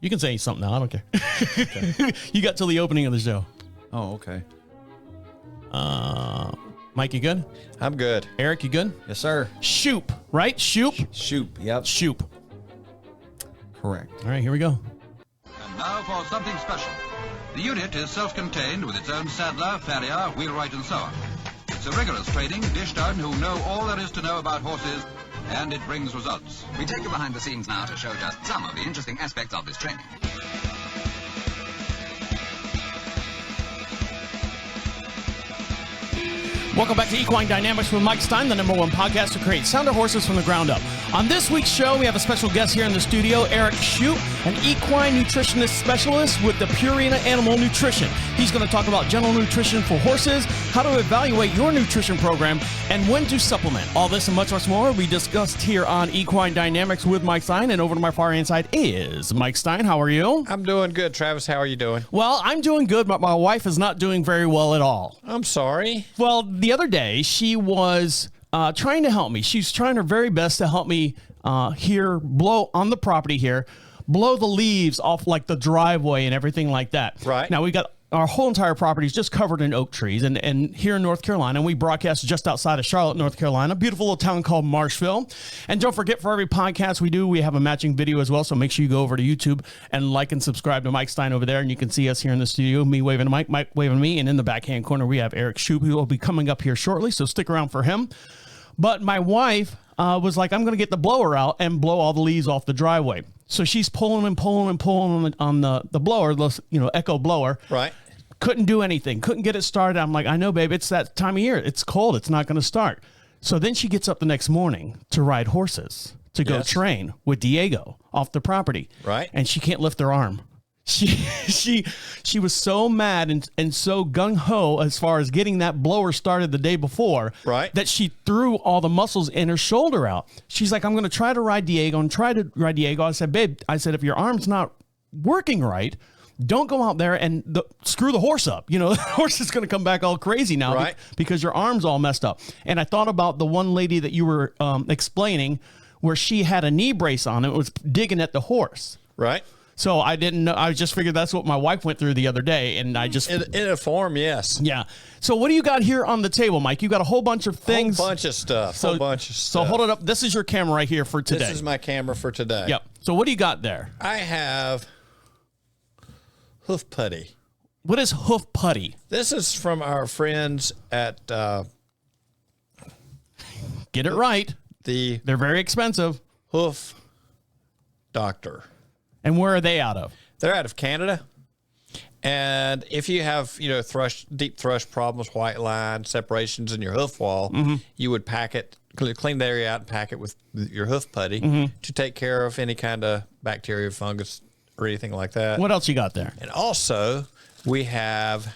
You can say something now. I don't care. Okay. You got till the opening of the show. Oh, okay. Mike, you good? I'm good. Eric, you good? Yes, sir. Shupe, right? Shupe? Shupe. Yep. Shupe. Correct. All right, here we go. And now for something special. The unit is self-contained with its own saddler, farrier, wheelwright and so on. It's a rigorous training dished out who know all there is to know about horses, and it brings results. We take you behind the scenes now to show just some of the interesting aspects of this training. Welcome back to Equine Dynamics with Mike Stine, the #1 podcast to create sounder horses from the ground up. On this week's show, we have a special guest here in the studio, Eric Shupe, an equine nutritionist specialist with the Purina Animal Nutrition. He's going to talk about general nutrition for horses, how to evaluate your nutrition program, and when to supplement. All this and much more we discussed here on Equine Dynamics with Mike Stine. And over to my far hand side is Mike Stine. How are you? I'm doing good. Travis, how are you doing? Well, I'm doing good, but my wife is not doing very well at all. I'm sorry. Well, the other day, she was trying to help me. She's trying her very best to help me blow on the property here, blow the leaves off like the driveway and everything like that. Right. Now, we got our whole entire property is just covered in oak trees. And here in North Carolina, we broadcast just outside of Charlotte, North Carolina, a beautiful little town called Marshville. And don't forget, for every podcast we do, we have a matching video as well. So make sure you go over to YouTube and like and subscribe to Mike Stine over there. And you can see us here in the studio, me waving to Mike, Mike waving to me. And in the backhand corner, we have Eric Shupe, who will be coming up here shortly. So stick around for him. But my wife was like, I'm going to get the blower out and blow all the leaves off the driveway. So she's pulling and pulling and pulling on the blower, Echo blower. Right. Couldn't do anything. Couldn't get it started. I'm like, I know, babe. It's that time of year. It's cold. It's not going to start. So then she gets up the next morning to ride horses, to go train with Diego off the property. Right. And she can't lift her arm. She was so mad and so gung-ho as far as getting that blower started the day before, right, that she threw all the muscles in her shoulder out. She's like, I'm going to try to ride Diego and try to ride Diego. I said, babe, if your arm's not working right, don't go out there and screw the horse up. The horse is going to come back all crazy now, right, because your arm's all messed up. And I thought about the one lady that you were explaining where she had a knee brace on and was digging at the horse. Right. So I didn't know. I just figured that's what my wife went through the other day. And I just... In a form, yes. Yeah. So what do you got here on the table, Mike? You got a whole bunch of things. Whole bunch of stuff. So hold it up. This is your camera right here for today. This is my camera for today. Yep. So what do you got there? I have hoof putty. What is hoof putty? This is from our friends at... Get it right. They're very expensive. Hoof Doctor. And where are they out of? They're out of Canada. And if you have, deep thrush problems, white line, separations in your hoof wall, you would pack it, clean the area out and pack it with your hoof putty to take care of any kind of bacteria, fungus, or anything like that. What else you got there? And also, we have...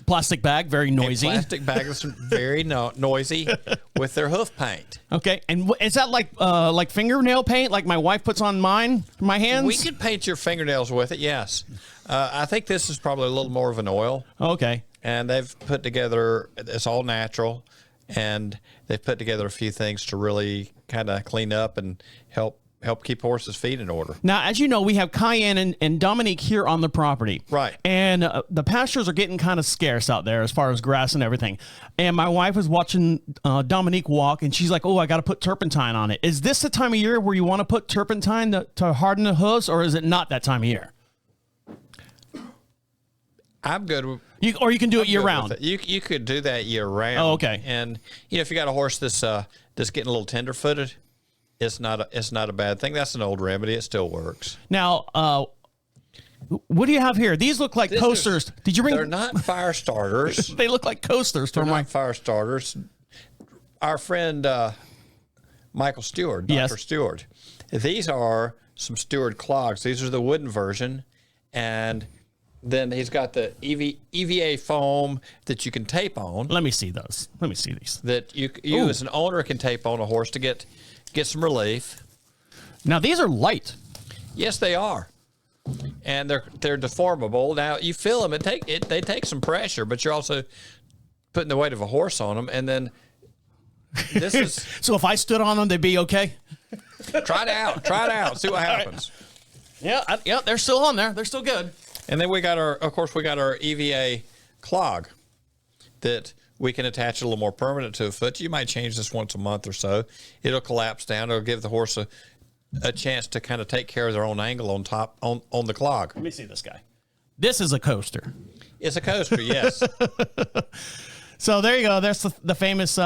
Plastic bag, very noisy. Plastic bag that's very noisy with their hoof paint. Okay, and is that like fingernail paint, like my wife puts on my hands? We could paint your fingernails with it, yes. I think this is probably a little more of an oil. Okay. And they've put together, it's all natural, and they've put together a few things to really kind of clean up and help keep horses' feet in order. Now, as you know, we have Cayenne and Dominique here on the property. Right. And the pastures are getting kind of scarce out there as far as grass and everything. And my wife was watching Dominique walk, and she's like, oh, I got to put turpentine on it. Is this the time of year where you want to put turpentine to harden the hooves, or is it not that time of year? I'm good. Or you can do it year-round. You could do that year-round. Oh, okay. And, if you got a horse that's getting a little tender-footed, it's not a bad thing. That's an old remedy. It still works. Now, what do you have here? These look like coasters. Did you bring? They're not fire starters. They look like coasters. They're not fire starters. Our friend Michael Stewart, Dr. Stewart. These are some Stewart clogs. These are the wooden version, and then he's got the EVA foam that you can tape on. Let me see those. Let me see these. That you as an owner can tape on a horse to get some relief. Now these are light. Yes, they are, and they're deformable. Now you feel them. They take some pressure, but you're also putting the weight of a horse on them. And then this is so if I stood on them, they'd be okay. Try it out. See what happens. Yeah, they're still on there. They're still good. And then we got our EVA clog that we can attach a little more permanent to a foot. You might change this once a month or so. It'll collapse down. It'll give the horse a chance to kind of take care of their own angle on top on the clog. Let me see this guy. This is a coaster. It's a coaster, yes. So there you go. That's the famous.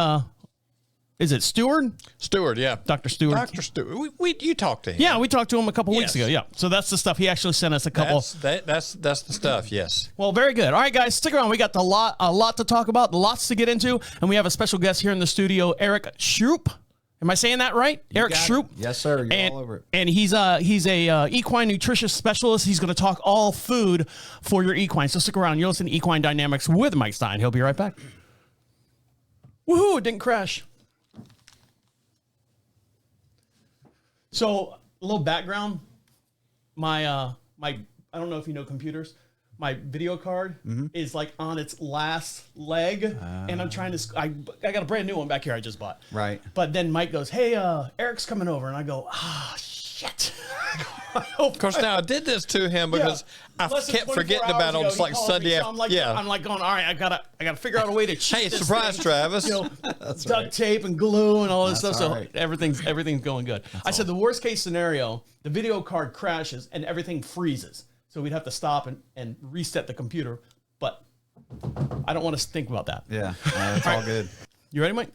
Is it Stewart? Stewart, yeah. Dr. Stewart. Dr. Stewart. You talked to him. Yeah, we talked to him a couple weeks ago. Yeah. So that's the stuff. He actually sent us a couple. That's the stuff, yes. Well, very good. All right, guys, stick around. We got a lot to talk about, lots to get into, and we have a special guest here in the studio, Eric Shupe. Am I saying that right? Eric Shupe? Yes, sir. You're all over it. And he's a equine nutrition specialist. He's going to talk all food for your equine. So stick around. You're listening to Equine Dynamics with Mike Stine. He'll be right back. Woohoo! It didn't crash. So a little background. My I don't know if you know computers. My video card is like on its last leg, and I'm trying to. I got a brand new one back here I just bought. Right. But then Mike goes, "Hey, Eric's coming over," and I go, shit." Of course, now I did this to him because I kept forgetting about it on like Sunday. So I'm like going, all right, I gotta figure out a way to cheat. Hey, this surprise, thing. Travis. Duct tape and glue and all this stuff. So right. everything's going good. I said the worst case scenario, the video card crashes and everything freezes. So we'd have to stop and reset the computer. But I don't want to think about that. Yeah, it's all good. You ready, Mike?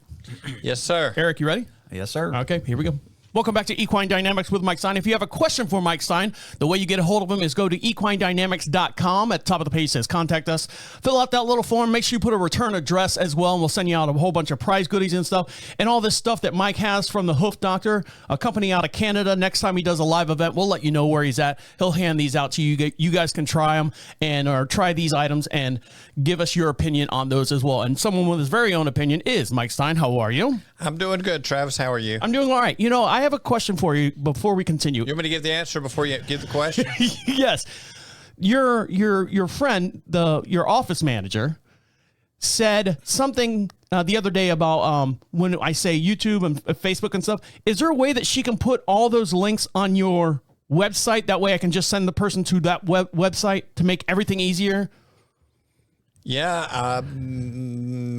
Yes, sir. Eric, you ready? Yes, sir. Okay, here we go. Welcome back to Equine Dynamics with Mike Stine. If you have a question for Mike Stine, the way you get a hold of him is go to equinedynamics.com. At the top of the page says contact us. Fill out that little form. Make sure you put a return address as well, and we'll send you out a whole bunch of prize goodies and stuff. And all this stuff that Mike has from the Hoof Doctor, a company out of Canada. Next time he does a live event, we'll let you know where he's at. He'll hand these out to you. You guys can try them or try these items and give us your opinion on those as well. And someone with his very own opinion is Mike Stine. How are you? I'm doing good, Travis. How are you? I'm doing all right. You know, I have a question for you before we continue. You want me to give the answer before you give the question? Yes. Your friend, your office manager, said something the other day about when I say YouTube and Facebook and stuff. Is there a way that she can put all those links on your website? That way I can just send the person to that website to make everything easier? Yeah, I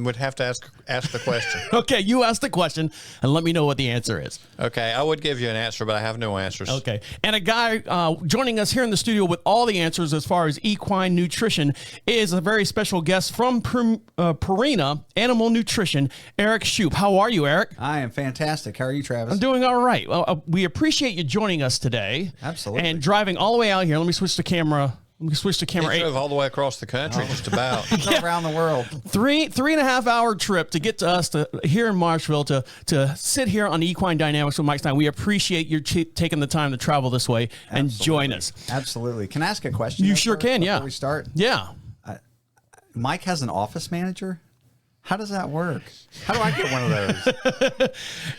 would have to ask the question. Okay, you ask the question and let me know what the answer is. Okay, I would give you an answer, but I have no answers. Okay, and a guy joining us here in the studio with all the answers as far as equine nutrition is a very special guest from Purina Animal Nutrition, Eric Shupe. How are you, Eric? I am fantastic. How are you, Travis? I'm doing all right. Well, we appreciate you joining us today. Absolutely. And driving all the way out here. Let me switch to camera. Let me switch to camera 8. Drove all the way across the country, just about. Around the world. 3.5 hour trip to get to us here in Marshville to sit here on Equine Dynamics with Mike Stine. We appreciate you taking the time to travel this way and join us. Absolutely. Can I ask a question? You sure can, yeah. Before we start? Yeah. Mike has an office manager? How does that work? How do I get one of those?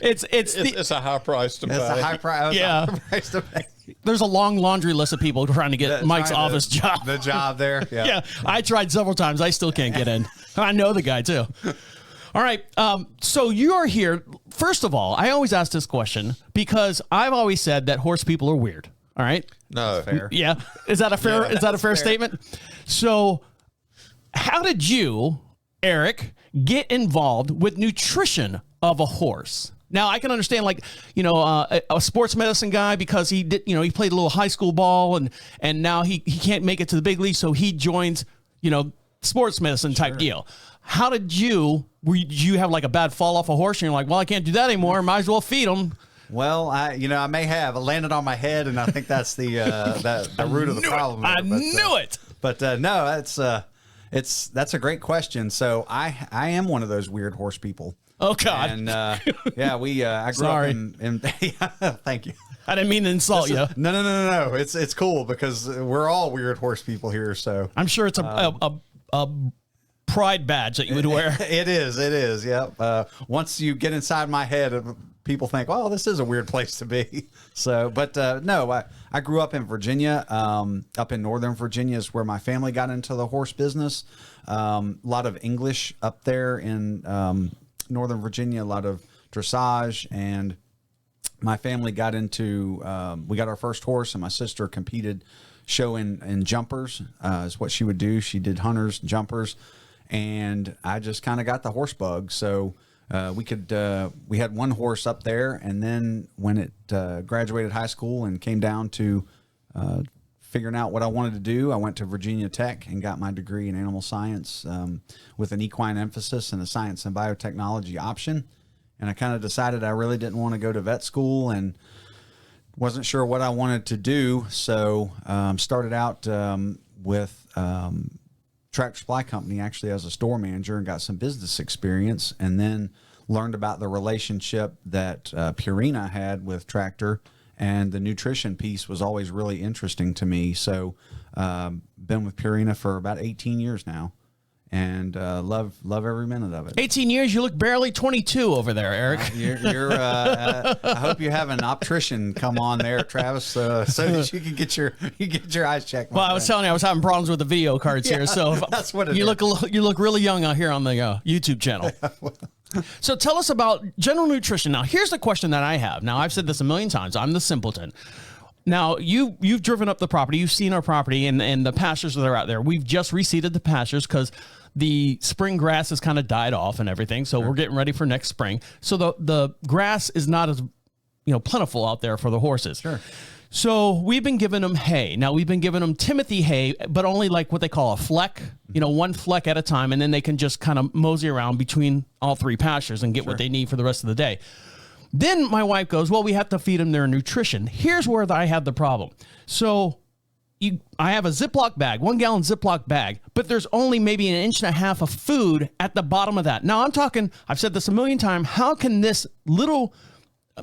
It's a high price to pay. It's a high price. Yeah. Price to pay. There's a long laundry list of people trying to get Mike's office job. The job there. Yeah. Yeah. I tried several times. I still can't get in. I know the guy too. All right. So you are here. First of all, I always ask this question because I've always said that horse people are weird. All right. No. Fair. Yeah. Is that a fair statement? So how did you, Eric, get involved with nutrition of a horse? Now I can understand, like, you know, a sports medicine guy because he did, you know, he played a little high school ball and now he can't make it to the big league, so he joins, you know, sports medicine type deal. How did you have like a bad fall off a horse and you're like, well, I can't do that anymore. Might as well feed him. Well, I may have. It landed on my head, and I think that's the root of the problem. I knew it. But no, that's a great question. So I am one of those weird horse people. Oh God! And I grew up in thank you. I didn't mean to insult you. No. It's cool because we're all weird horse people here. So I'm sure it's a pride badge that you would wear. It is. Yep. Once you get inside my head, people think, "Oh, this is a weird place to be." So, but no, I grew up in Virginia. Up in Northern Virginia is where my family got into the horse business. A lot of English up there in Northern Virginia, a lot of dressage, and my family got into, we got our first horse, and my sister competed show in jumpers, is what she would do. She did hunters, jumpers, and I just kind of got the horse bug. So we had one horse up there, and then when it graduated high school and came down to figuring out what I wanted to do, I went to Virginia Tech and got my degree in animal science with an equine emphasis and a science and biotechnology option. And I kind of decided I really didn't want to go to vet school and wasn't sure what I wanted to do. So started out with Tractor Supply Company, actually as a store manager, and got some business experience, and then learned about the relationship that Purina had with Tractor, and the nutrition piece was always really interesting to me. So been with Purina for about 18 years now, and love every minute of it. 18 years, you look barely 22 over there, Eric. I hope you have an optician come on there, Travis, so that you can get your eyes checked. Well, I was telling you, I was having problems with the video cards here, so that's what you look really young out here on the YouTube channel. So tell us about general nutrition. Now, here's the question that I have. Now, I've said this a million times. I'm the simpleton. Now, you've driven up the property. You've seen our property and the pastures that are out there. We've just reseeded the pastures because the spring grass has kind of died off and everything. So we're getting ready for next spring. So the grass is not as plentiful out there for the horses. Sure. So we've been giving them hay. Now, we've been giving them Timothy hay, but only like what they call a fleck, one fleck at a time, and then they can just kind of mosey around between all three pastures and get what they need for the rest of the day. Then my wife goes, well, we have to feed them their nutrition. Here's where I had the problem. So I have a Ziploc bag, 1 gallon Ziploc bag, but there's only maybe 1.5 inches of food at the bottom of that. Now I'm talking, I've said this a million times, how can this little,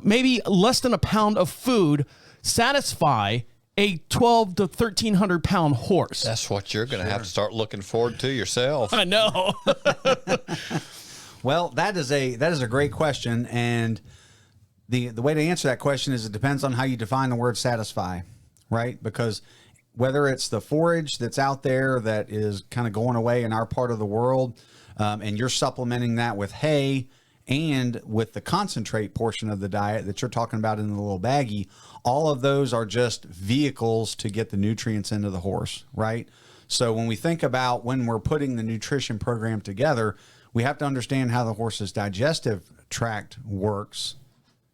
maybe less than a pound of food satisfy a 1,200 to 1,300 pound horse? That's what you're going to have to start looking forward to yourself. I know. Well, that is a great question, and the way to answer that question is it depends on how you define the word satisfy, right? Because whether it's the forage that's out there that is kind of going away in our part of the world, and you're supplementing that with hay and with the concentrate portion of the diet that you're talking about in the little baggie, all of those are just vehicles to get the nutrients into the horse, right? So when we think about when we're putting the nutrition program together, we have to understand how the horse's digestive tract works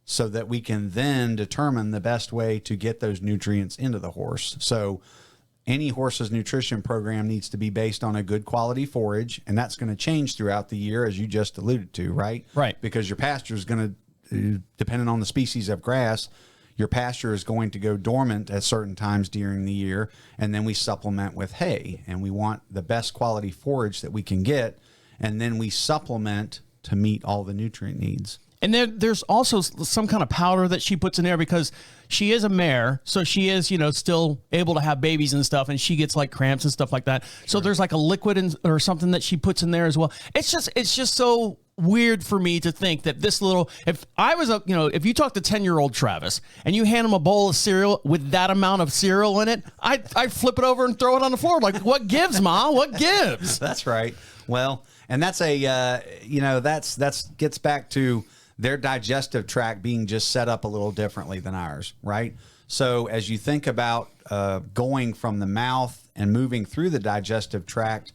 so that we can then determine the best way to get those nutrients into the horse. So any horse's nutrition program needs to be based on a good quality forage, and that's going to change throughout the year, as you just alluded to, right? Right. Because your pasture is going to, depending on the species of grass, your pasture is going to go dormant at certain times during the year, and then we supplement with hay, and we want the best quality forage that we can get, and then we supplement to meet all the nutrient needs. And there's also some kind of powder that she puts in there because she is a mare, so she is, still able to have babies and stuff, and she gets like cramps and stuff like that. Sure. So there's like a liquid or something that she puts in there as well. It's just so weird for me to think that this little, if I was if you talk to 10-year-old Travis and you hand him a bowl of cereal with that amount of cereal in it, I flip it over and throw it on the floor. Like, what gives, Ma? What gives? That's right. Well, and that's that's gets back to their digestive tract being just set up a little differently than ours, right? So as you think about going from the mouth and moving through the digestive tract,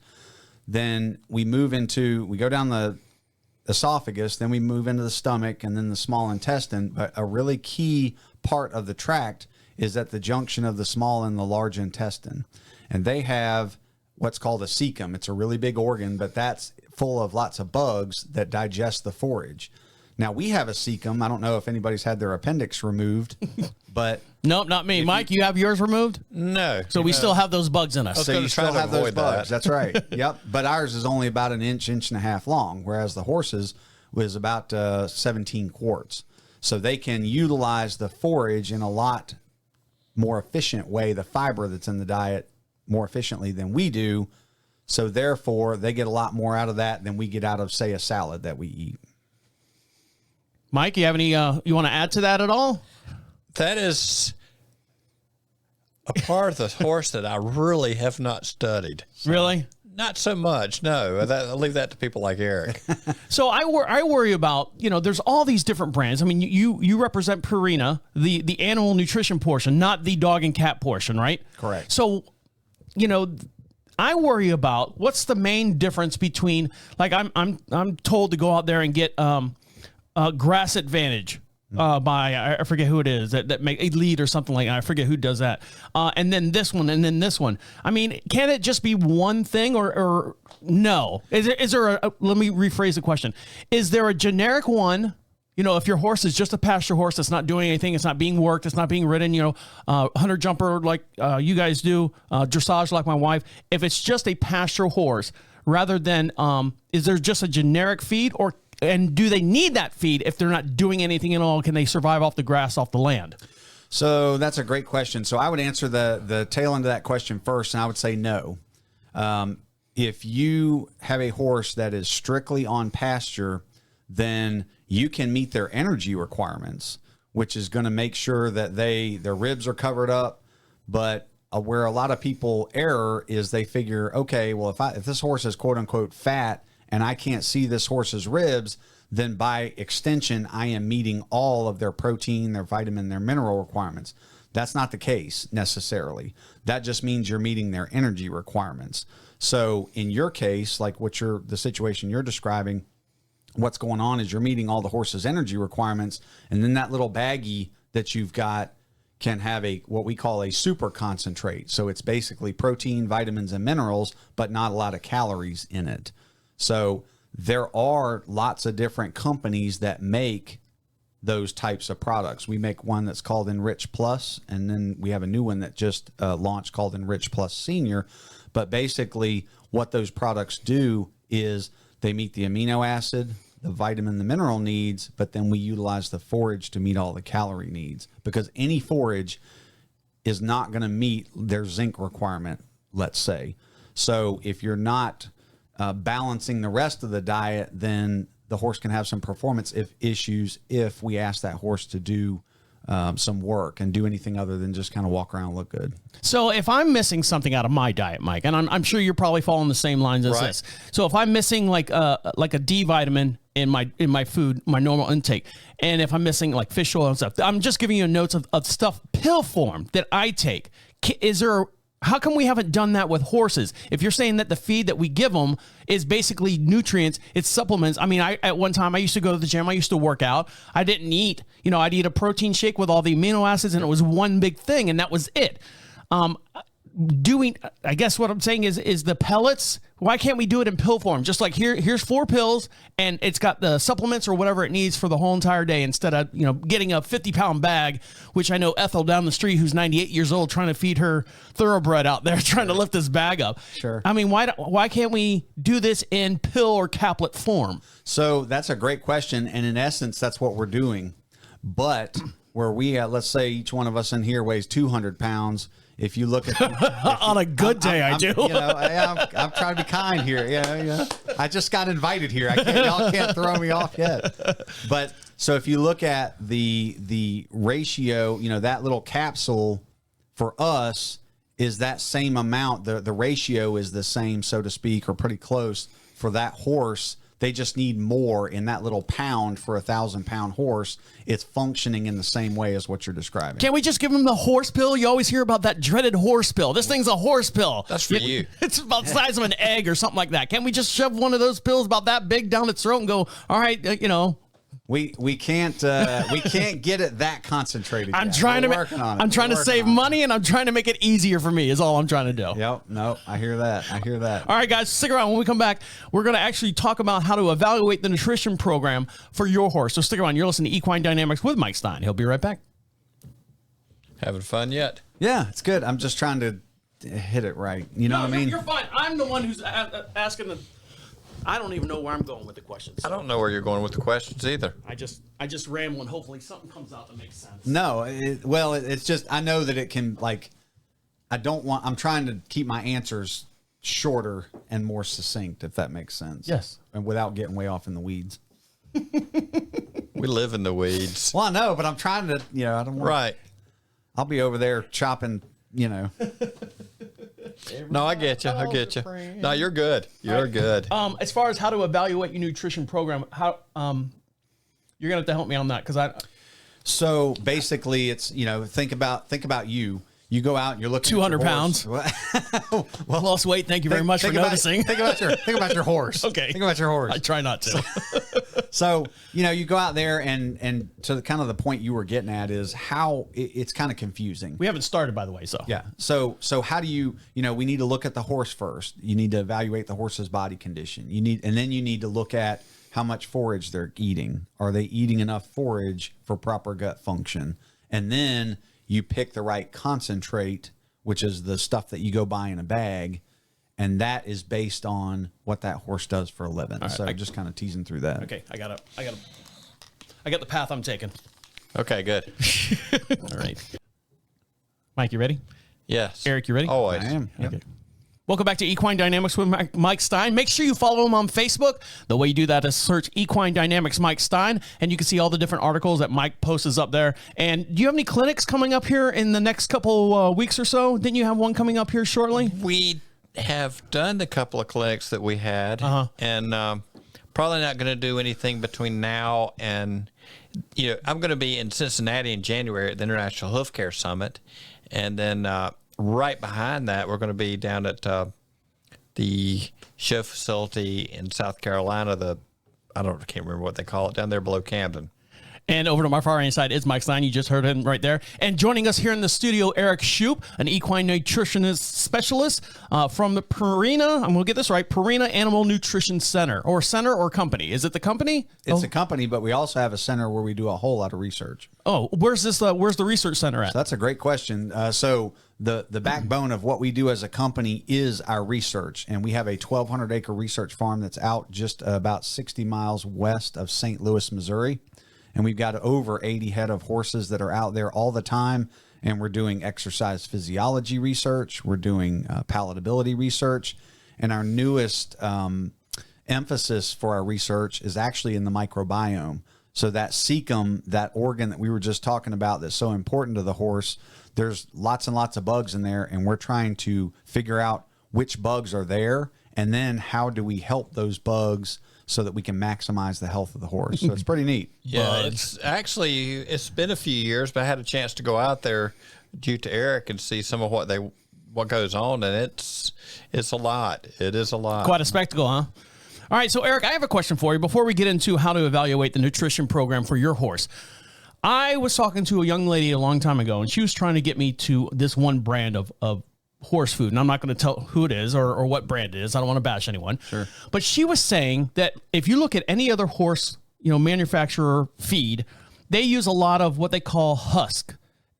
then we go down the esophagus, then we move into the stomach and then the small intestine. But a really key part of the tract is at the junction of the small and the large intestine. And they have what's called a cecum. It's a really big organ, but that's full of lots of bugs that digest the forage. Now, we have a cecum. I don't know if anybody's had their appendix removed, but... Nope, not me. Mike, you have yours removed? No. So we still have those bugs in us. So you still have those bugs. That. That's right. Yep. But ours is only about an inch and a half long, whereas the horses was about 17 quarts. So they can utilize the forage in a lot more efficient way, the fiber that's in the diet, more efficiently than we do. So therefore, they get a lot more out of that than we get out of, say, a salad that we eat. Mike, you have any, you want to add to that at all? That is a part of the horse that I really have not studied. Really? Not so much. No, I'll leave that to people like Eric. So I worry about, there's all these different brands. I mean, you represent Purina, the animal nutrition portion, not the dog and cat portion, right? Correct. So, I worry about what's the main difference between, like, I'm told to go out there and get Grass Advantage by, I forget who it is that make Elite or something like that. I forget who does that. And then this one, and then this one. I mean, can it just be one thing or no? Is there let me rephrase the question. Is there a generic one? If your horse is just a pasture horse that's not doing anything, it's not being worked, it's not being ridden, hunter jumper like you guys do, dressage like my wife. If it's just a pasture horse, rather than, is there just a generic feed, and do they need that feed if they're not doing anything at all? Can they survive off the grass, off the land? So that's a great question. So I would answer the tail end of that question first, and I would say no. If you have a horse that is strictly on pasture, then you can meet their energy requirements, which is going to make sure that their ribs are covered up. But where a lot of people err is they figure, okay, well, if this horse is quote unquote fat and I can't see this horse's ribs, then by extension, I am meeting all of their protein, their vitamin, their mineral requirements. That's not the case necessarily. That just means you're meeting their energy requirements. So in your case, like the situation you're describing, what's going on is you're meeting all the horse's energy requirements, and then that little baggie that you've got can have what we call a super concentrate. So it's basically protein, vitamins, and minerals, but not a lot of calories in it. So there are lots of different companies that make those types of products. We make one that's called Enrich Plus, and then we have a new one that just launched called Enrich Plus Senior. But basically what those products do is they meet the amino acid, the vitamin, the mineral needs, but then we utilize the forage to meet all the calorie needs, because any forage is not going to meet their zinc requirement, let's say. So if you're not balancing the rest of the diet, then the horse can have some performance issues if we ask that horse to do some work and do anything other than just kind of walk around and look good. So if I'm missing something out of my diet, Mike, and I'm sure you're probably following the same lines as this. So if I'm missing like a D vitamin in my food, my normal intake, and if I'm missing like fish oil and stuff, I'm just giving you notes of stuff pill form that I take. How come we haven't done that with horses? If you're saying that the feed that we give them is basically nutrients, it's supplements. I mean, at one time I used to go to the gym. I used to work out. I didn't eat, I'd eat a protein shake with all the amino acids, and it was one big thing, and that was it. I guess what I'm saying is the pellets, why can't we do it in pill form? Just like here's 4 pills, and it's got the supplements or whatever it needs for the whole entire day, instead of, getting a 50-pound bag, which I know Ethel down the street, who's 98 years old, trying to feed her thoroughbred out there, trying to lift this bag up. Sure. I mean, why can't we do this in pill or caplet form? So that's a great question. And in essence, that's what we're doing. But where let's say each one of us in here weighs 200 pounds. If you look at on a good day, I do. I'm trying to be kind here. Yeah. I just got invited here. Y'all can't throw me off yet. But so if you look at the ratio, that little capsule for us is that same amount. The ratio is the same, so to speak, or pretty close for that horse. They just need more in that little pound for a 1,000-pound horse. It's functioning in the same way as what you're describing. Can't we just give them the horse pill? You always hear about that dreaded horse pill. This thing's a horse pill. That's for you. It's about the size of an egg or something like that. Can't we just shove one of those pills about that big down its throat and go, all right, We can't get it that concentrated. I'm trying to save money, and I'm trying to make it easier for me is all I'm trying to do. Yep. No, I hear that. All right, guys, stick around. When we come back, we're going to actually talk about how to evaluate the nutrition program for your horse. So stick around. You're listening to Equine Dynamics with Mike Stine. He'll be right back. Having fun yet? Yeah, it's good. I'm just trying to hit it right. You know what I mean? You're fine. I'm the one who's asking the... I don't even know where I'm going with the questions. I don't know where you're going with the questions either. I just ramble, and hopefully something comes out that makes sense. No, it's just, I know that it can, I'm trying to keep my answers shorter and more succinct, if that makes sense. Yes. And without getting way off in the weeds. We live in the weeds. Well, I know, but I'm trying to, I don't want. Right. I'll be over there chopping, No, I get you. I get you. No, you're good. You're good. As far as how to evaluate your nutrition program, how you're gonna have to help me on that because So basically, it's think about you. You go out and you're looking 200 at your pounds. Well, lost weight. Thank you very much for noticing. Think about your horse. Okay. Think about your horse. I try not to. So, you go out there and to kind of the point you were getting at is how it's kind of confusing. We haven't started, by the way. So Yeah. So how do you we need to look at the horse first. You need to evaluate the horse's body condition. And then you need to look at how much forage they're eating. Are they eating enough forage for proper gut function? And then you pick the right concentrate, which is the stuff that you go buy in a bag. And that is based on what that horse does for a living. Right, so just kind of teasing through that. Okay, I got the path I'm taking. Okay, good. All right. Mike, you ready? Yes. Eric, you ready? Always. I am. Yep. Okay. Welcome back to Equine Dynamics with Mike Stine. Make sure you follow him on Facebook. The way you do that is search Equine Dynamics Mike Stine, and you can see all the different articles that Mike posts up there. And do you have any clinics coming up here in the next couple weeks or so? Didn't you have one coming up here shortly? We have done the couple of clinics that we had, and probably not going to do anything between now and, I'm going to be in Cincinnati in January at the International Hoof Care Summit, and then right behind that, we're going to be down at the show facility in South Carolina. I can't remember what they call it down there below Camden. And over to my far right side is Mike Stine. You just heard him right there. And joining us here in the studio, Eric Shupe, an equine nutritionist specialist from the Purina. I'm going to get this right. Purina Animal Nutrition Center or company. Is it the company? It's a company, but we also have a center where we do a whole lot of research. Oh, where's the research center at? So that's a great question. So the backbone of what we do as a company is our research, and we have a 1,200 acre research farm that's out just about 60 miles west of St. Louis, Missouri. And we've got over 80 head of horses that are out there all the time. And we're doing exercise physiology research. We're doing palatability research. And our newest emphasis for our research is actually in the microbiome. So that cecum, that organ that we were just talking about that's so important to the horse, there's lots and lots of bugs in there. And we're trying to figure out which bugs are there. And then how do we help those bugs so that we can maximize the health of the horse. So it's pretty neat. Yeah, it's been a few years, but I had a chance to go out there due to Eric and see some of what goes on, and it's a lot. It is a lot. Quite a spectacle, huh? All right, so Eric, I have a question for you before we get into how to evaluate the nutrition program for your horse. I was talking to a young lady a long time ago, and she was trying to get me to this one brand of horse food, and I'm not going to tell who it is or what brand it is. I don't want to bash anyone. Sure. But she was saying that if you look at any other horse, manufacturer feed, they use a lot of what they call husk.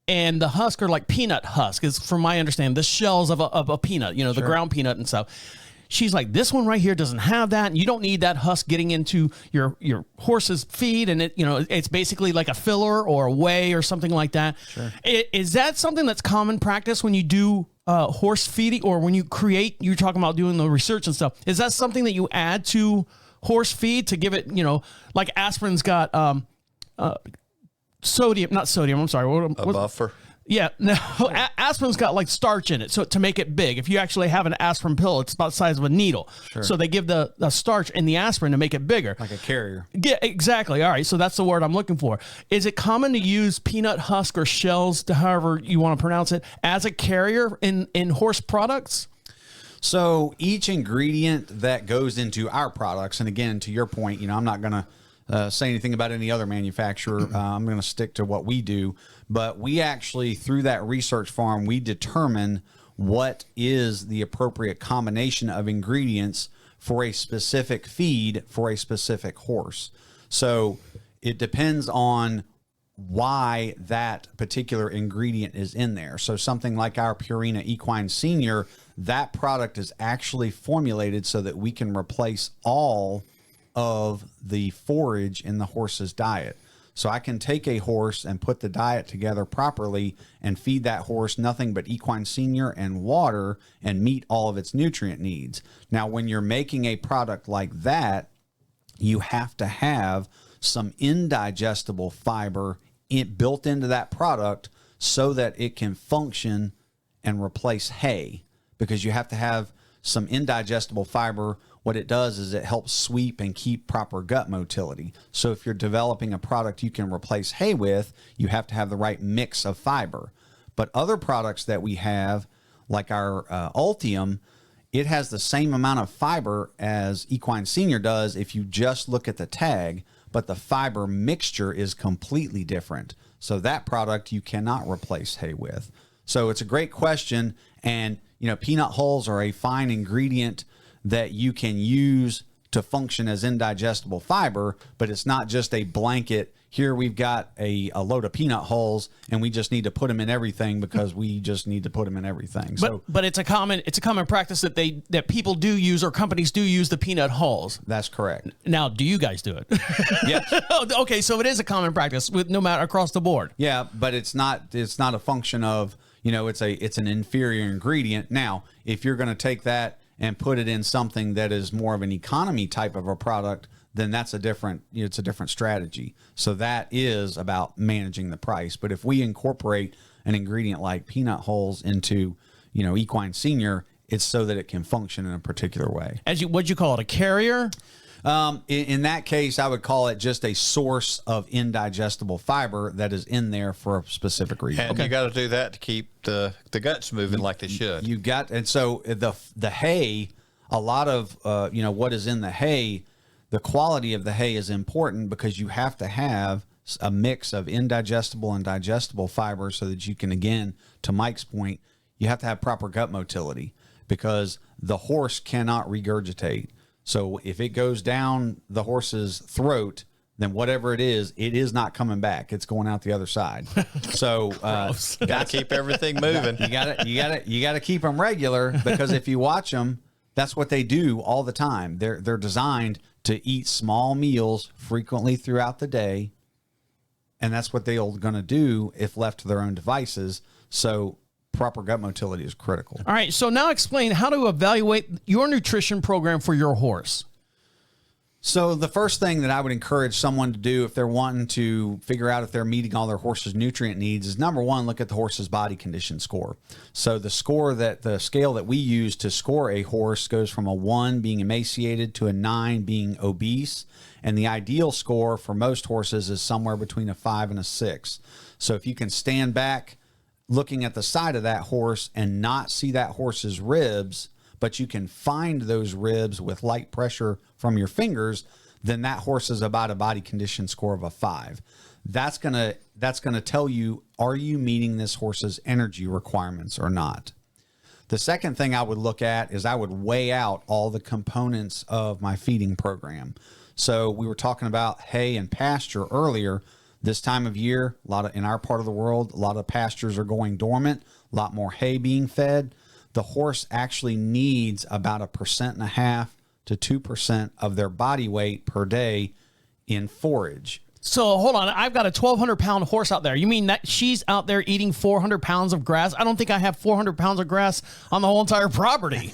And the husk are like peanut husk, is from my understanding, the shells of a peanut, the ground peanut and stuff. She's like, this one right here doesn't have that, and you don't need that husk getting into your horse's feed, and it's basically like a filler or a whey or something like that. Sure. Is that something that's common practice when you do horse feeding, or when you're talking about doing the research and stuff? Is that something that you add to horse feed to give it, like aspirin's got sodium, not sodium, I'm sorry. A buffer. Yeah, no, aspirin's got like starch in it, so to make it big. If you actually have an aspirin pill, it's about the size of a needle. Sure. So they give the starch in the aspirin to make it bigger. Like a carrier. Yeah, exactly. All right, so that's the word I'm looking for. Is it common to use peanut husk or shells, to however you want to pronounce it, as a carrier in horse products? So each ingredient that goes into our products, and again, to your point, I'm not going to say anything about any other manufacturer. I'm going to stick to what we do. But we actually, through that research farm, we determine what is the appropriate combination of ingredients for a specific feed for a specific horse. So it depends on why that particular ingredient is in there. So something like our Purina Equine Senior, that product is actually formulated so that we can replace all of the forage in the horse's diet. So I can take a horse and put the diet together properly and feed that horse nothing but Equine Senior and water and meet all of its nutrient needs. Now, when you're making a product like that, you have to have some indigestible fiber built into that product so that it can function and replace hay. because you have to have some indigestible fiber. What it does is it helps sweep and keep proper gut motility. So if you're developing a product you can replace hay with, you have to have the right mix of fiber. But other products that we have, like our Ultium, it has the same amount of fiber as Equine Senior does if you just look at the tag, but the fiber mixture is completely different. So that product you cannot replace hay with. So it's a great question. And, peanut hulls are a fine ingredient that you can use to function as indigestible fiber, but it's not just a blanket. Here we've got a load of peanut hulls and we just need to put them in everything because we just need to put them in everything. But it's a common practice that people do use, or companies do use, the peanut hulls. That's correct. Now, do you guys do it? Yes. Okay, so it is a common practice with no matter across the board. Yeah, but it's not a function of, it's an inferior ingredient. Now, if you're going to take that and put it in something that is more of an economy type of a product, then it's a different strategy. So that is about managing the price. But if we incorporate an ingredient like peanut hulls into, Equine Senior, it's so that it can function in a particular way. What'd you call it? A carrier? In that case, I would call it just a source of indigestible fiber that is in there for a specific reason. And you got to do that to keep the guts moving like they should. And so the hay, a lot of what is in the hay, the quality of the hay is important because you have to have a mix of indigestible and digestible fiber so that you can, again, to Mike's point, you have to have proper gut motility because the horse cannot regurgitate. So if it goes down the horse's throat, then whatever it is not coming back. It's going out the other side. So got to keep everything moving. You got to keep them regular because if you watch them, that's what they do all the time. They're designed to eat small meals frequently throughout the day, and that's what they're going to do if left to their own devices. So proper gut motility is critical. All right, so now explain how to evaluate your nutrition program for your horse. So the first thing that I would encourage someone to do if they're wanting to figure out if they're meeting all their horse's nutrient needs is, number one, look at the horse's body condition score. So the scale that we use to score a horse goes from a 1 being emaciated to a 9 being obese. And the ideal score for most horses is somewhere between a 5 and a 6. So if you can stand back looking at the side of that horse and not see that horse's ribs, but you can find those ribs with light pressure from your fingers, then that horse is about a body condition score of a 5. That's gonna tell you, are you meeting this horse's energy requirements or not? The second thing I would look at is I would weigh out all the components of my feeding program. So we were talking about hay and pasture earlier. This time of year, in our part of the world, a lot of pastures are going dormant, a lot more hay being fed. The horse actually needs about 1.5% to 2% of their body weight per day in forage. So hold on, I've got a 1,200-pound horse out there. You mean that she's out there eating 400 pounds of grass? I don't think I have 400 pounds of grass on the whole entire property.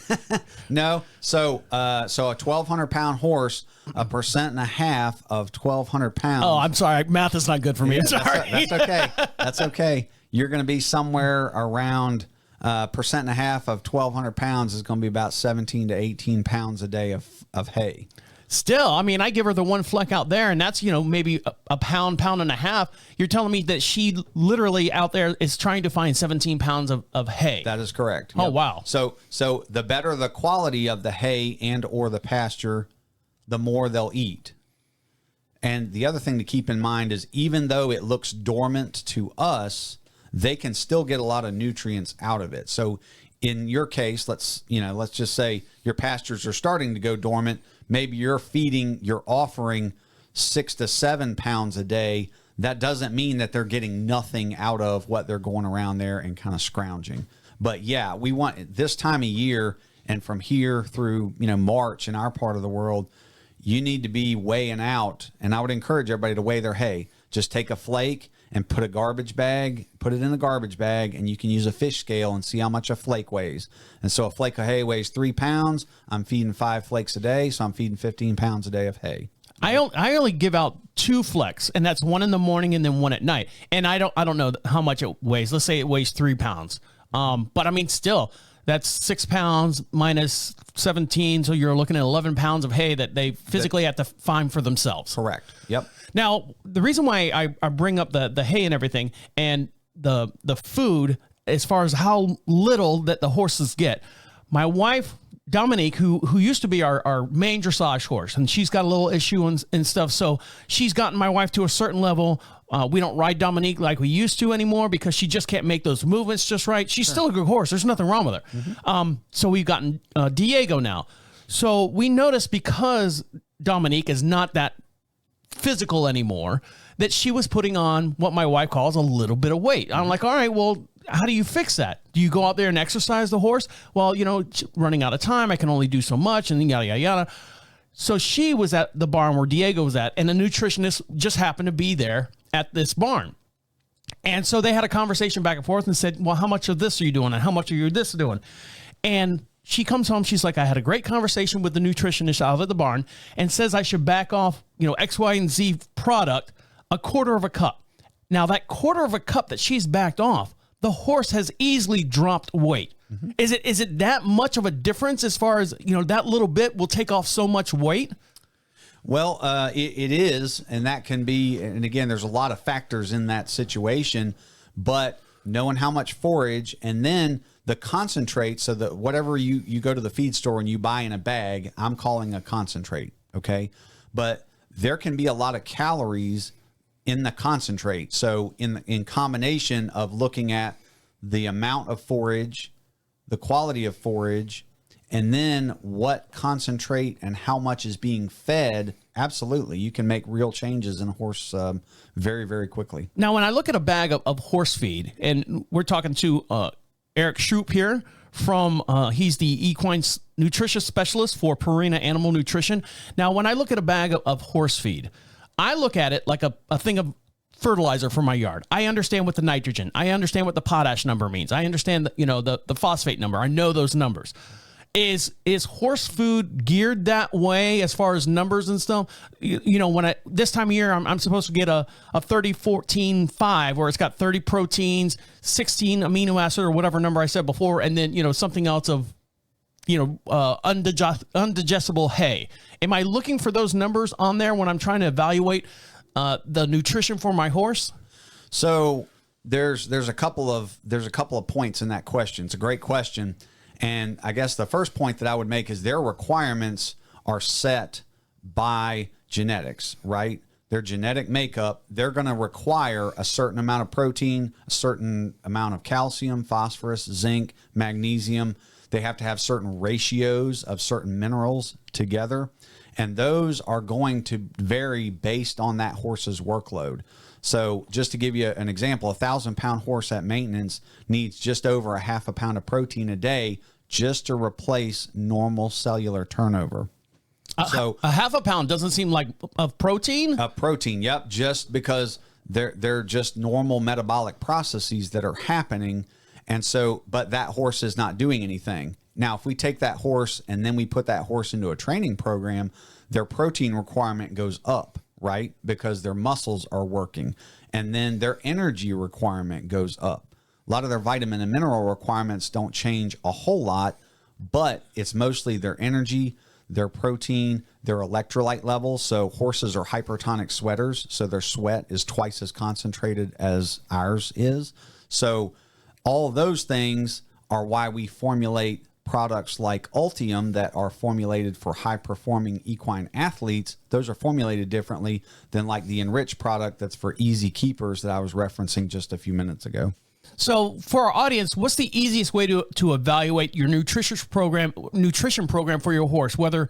No. So a 1,200-pound horse, 1.5% of 1,200 pounds. Oh, I'm sorry. Math is not good for me. I'm sorry. That's okay. That's okay. You're going to be somewhere around 1.5% of 1,200 pounds is going to be about 17 to 18 pounds a day of hay. Still, I mean, I give her the one fleck out there, and that's, maybe a pound and a half. You're telling me that she literally out there is trying to find 17 pounds of hay. That is correct. Oh, wow. So the better the quality of the hay and or the pasture, the more they'll eat. And the other thing to keep in mind is even though it looks dormant to us, they can still get a lot of nutrients out of it. So in your case, let's just say your pastures are starting to go dormant. Maybe you're offering 6 to 7 pounds a day. That doesn't mean that they're getting nothing out of what they're going around there and kind of scrounging. But yeah, we want this time of year and from here through, March in our part of the world, you need to be weighing out. And I would encourage everybody to weigh their hay. Just take a flake and put it in a garbage bag, and you can use a fish scale and see how much a flake weighs. And so a flake of hay weighs 3 pounds. I'm feeding 5 flakes a day, so I'm feeding 15 pounds a day of hay. I only give out 2 flecks, and that's one in the morning and then one at night. And I don't know how much it weighs. Let's say it weighs 3 pounds. But I mean, still, That's 6 pounds minus 17. So you're looking at 11 pounds of hay that they physically have to find for themselves. Correct. Yep. Now, the reason why I bring up the hay and everything and the food, as far as how little that the horses get, my wife, Dominique, who used to be our main dressage horse, and she's got a little issue and stuff. So she's gotten my wife to a certain level. We don't ride Dominique like we used to anymore because she just can't make those movements just right. She's still a good horse. There's nothing wrong with her. Mm-hmm. So we've gotten Diego now. So we noticed because Dominique is not that physical anymore, that she was putting on what my wife calls a little bit of weight. I'm like, all right, well, how do you fix that? Do you go out there and exercise the horse? Well, running out of time, I can only do so much, and yada, yada, yada. So she was at the barn where Diego was at, and the nutritionist just happened to be there at this barn. And so they had a conversation back and forth and said, well, how much of this are you doing? And how much are you this doing? And she comes home. She's like, I had a great conversation with the nutritionist out at the barn and says I should back off, X, Y, and Z product, a quarter of a cup. Now, that quarter of a cup that she's backed off, the horse has easily dropped weight. Mm-hmm. Is it that much of a difference as far as, that little bit will take off so much weight? Well, it is, and that can be, and again, there's a lot of factors in that situation, but knowing how much forage and then the concentrate, so that whatever you go to the feed store and you buy in a bag, I'm calling a concentrate, okay? But there can be a lot of calories in the concentrate. So in combination of looking at the amount of forage, the quality of forage, and then what concentrate and how much is being fed, absolutely, you can make real changes in a horse very, very quickly. Now, when I look at a bag of horse feed, and we're talking to Eric Shupe here from, he's the Equine Nutrition Specialist for Purina Animal Nutrition. Now, when I look at a bag of horse feed, I look at it like a thing of fertilizer for my yard. I understand what the nitrogen, I understand what the potash number means. I understand the phosphate number. I know those numbers. Is horse food geared that way as far as numbers and stuff? When this time of year, I'm supposed to get a 30-14-5 where it's got 30 proteins, 16 amino acid or whatever number I said before, and then something else of undigestible hay. Am I looking for those numbers on there when I'm trying to evaluate the nutrition for my horse? So there's a couple of points in that question. It's a great question. And I guess the first point that I would make is their requirements are set by genetics, right? Their genetic makeup, they're going to require a certain amount of protein, a certain amount of calcium, phosphorus, zinc, magnesium. They have to have certain ratios of certain minerals together. And those are going to vary based on that horse's workload. So just to give you an example, 1,000-pound horse at maintenance needs just over a half a pound of protein a day just to replace normal cellular turnover. So a half a pound doesn't seem like of protein? Protein, yep, just because they're just normal metabolic processes that are happening. And so, but that horse is not doing anything. Now, if we take that horse and then we put that horse into a training program, their protein requirement goes up, right? Because their muscles are working. And then their energy requirement goes up. A lot of their vitamin and mineral requirements don't change a whole lot, but it's mostly their energy, their protein, their electrolyte levels. So horses are hypertonic sweaters. So their sweat is twice as concentrated as ours is. So all of those things are why we formulate products like Ultium that are formulated for high-performing equine athletes. Those are formulated differently than like the enriched product that's for easy keepers that I was referencing just a few minutes ago. So for our audience, what's the easiest way to evaluate your nutrition program for your horse? Whether,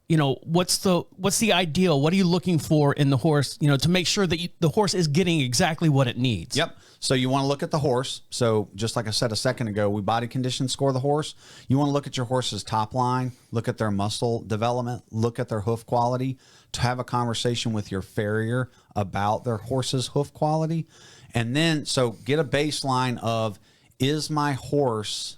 what's the ideal? What are you looking for in the horse, to make sure that the horse is getting exactly what it needs? Yep. So you want to look at the horse. So just like I said a second ago, we body condition score the horse. You want to look at your horse's top line, look at their muscle development, look at their hoof quality, to have a conversation with your farrier about their horse's hoof quality. And then, so get a baseline of, is my horse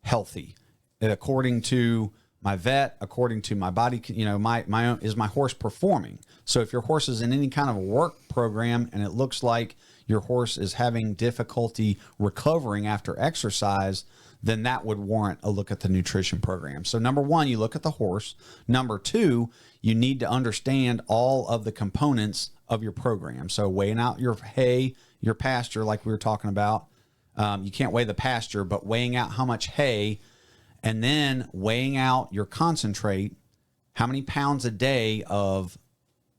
healthy? According to my vet, according to my body, my own, is my horse performing? So if your horse is in any kind of work program and it looks like your horse is having difficulty recovering after exercise, then that would warrant a look at the nutrition program. So number one, you look at the horse. Number two, you need to understand all of the components of your program. So weighing out your hay, your pasture, like we were talking about. You can't weigh the pasture, but weighing out how much hay, and then weighing out your concentrate, how many pounds a day of